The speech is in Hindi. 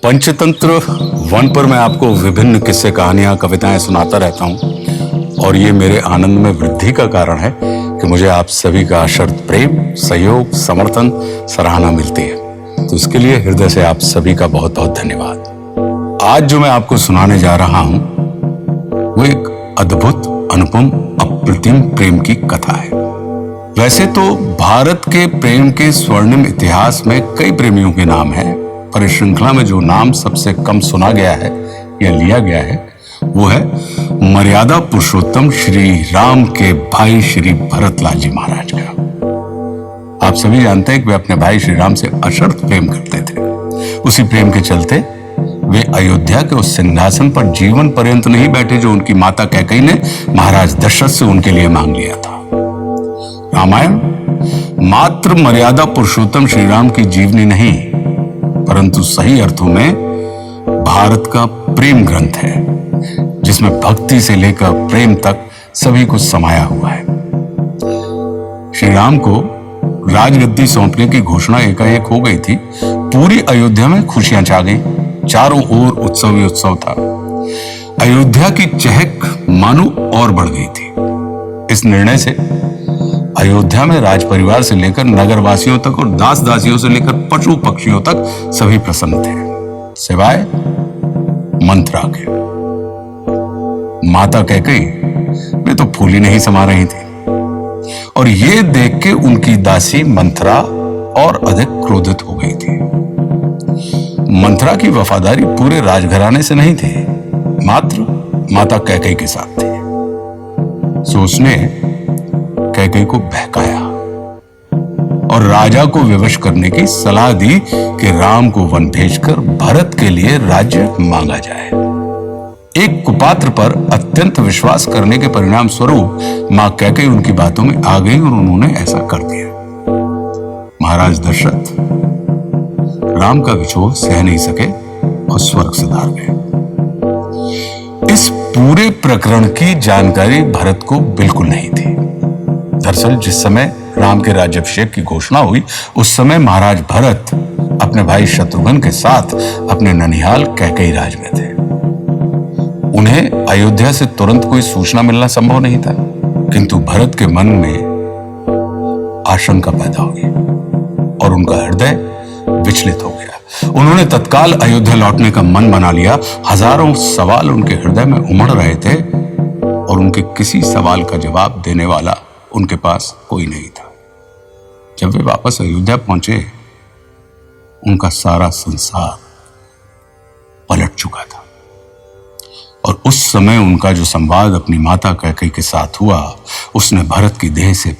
पंचतंत्र वन पर मैं आपको विभिन्न किस्से कहानियां कविताएं सुनाता रहता हूं और ये मेरे आनंद में वृद्धि का कारण है कि मुझे आप सभी का अशर्त प्रेम, सहयोग, समर्थन, सराहना मिलती है। तो इसके लिए हृदय से आप सभी का बहुत बहुत धन्यवाद। आज जो मैं आपको सुनाने जा रहा हूं वो एक अद्भुत, अनुपम, अप्रतिम प्रेम की कथा है। वैसे तो भारत के प्रेम के स्वर्णिम इतिहास में कई प्रेमियों के नाम हैं, पर इस श्रृंखला में जो नाम सबसे कम सुना गया है या लिया गया है वो है मर्यादा पुरुषोत्तम श्री राम के भाई श्री भरतलाल जी महाराज का। आप सभी जानते हैं कि वे अपने भाई श्री राम से अशर्त प्रेम करते थे। उसी प्रेम के चलते वे अयोध्या के उस सिंहासन पर जीवन पर्यंत नहीं बैठे जो उनकी माता कैकेयी ने महाराज दशरथ से उनके लिए मांग लिया था। रामायण मात्र मर्यादा पुरुषोत्तम श्री राम की जीवनी नहीं, परंतु सही अर्थों में भारत का प्रेम ग्रंथ है, जिसमें भक्ति से लेकर प्रेम तक सभी कुछ समाया हुआ है। श्री राम को राजगद्दी सौंपने की घोषणा एकाएक हो गई थी। पूरी अयोध्या में खुशियां छा गईं। चारों ओर उत्सव ही उत्सव था। अयोध्या की चहक मानो और बढ़ गई थी। इस निर्णय से अयोध्या में राज परिवार से लेकर नगरवासियों तक और दास दासियों से लेकर पशु पक्षियों तक सभी प्रसन्न थे, सिवाय मंथरा के। माता कैकेयी वे तो फूल ही नहीं समा रही थी और ये देख के उनकी दासी मंथरा और अधिक क्रोधित हो गई थी। मंथरा की वफादारी पूरे राजघराने से नहीं थी, मात्र माता कैकेयी के साथ थी। सो उसने कैकेयी को बहकाया और राजा को विवश करने की सलाह दी कि राम को वन भेजकर भरत के लिए राज्य मांगा जाए। एक कुपात्र पर अत्यंत विश्वास करने के परिणाम स्वरूप मां कैकेयी उनकी बातों में आ गई और उन्होंने ऐसा कर दिया। महाराज दशरथ राम का विछोह सह नहीं सके और स्वर्ग सिधार गए। इस पूरे प्रकरण की जानकारी भरत को बिल्कुल नहीं थी। दरअसल जिस समय राम के राज्याभिषेक की घोषणा हुई उस समय महाराज भरत अपने भाई शत्रुघ्न के साथ अपने ननिहाल कैकेयी राज में थे। उन्हें अयोध्या से तुरंत कोई सूचना मिलना संभव नहीं था, किंतु भरत के मन में आशंका पैदा हुई और उनका हृदय विचलित हो गया। उन्होंने तत्काल अयोध्या लौटने का मन बना लिया। हजारों सवाल उनके हृदय में उमड़ रहे थे और उनके किसी सवाल का जवाब देने वाला उनके पास कोई नहीं था। जब वे वापस अयोध्या पहुंचे, उनका सारा संसार पलट चुका था और उस समय उनका जो संवाद अपनी माता कैकेयी के साथ हुआ, उसने भरत की देह से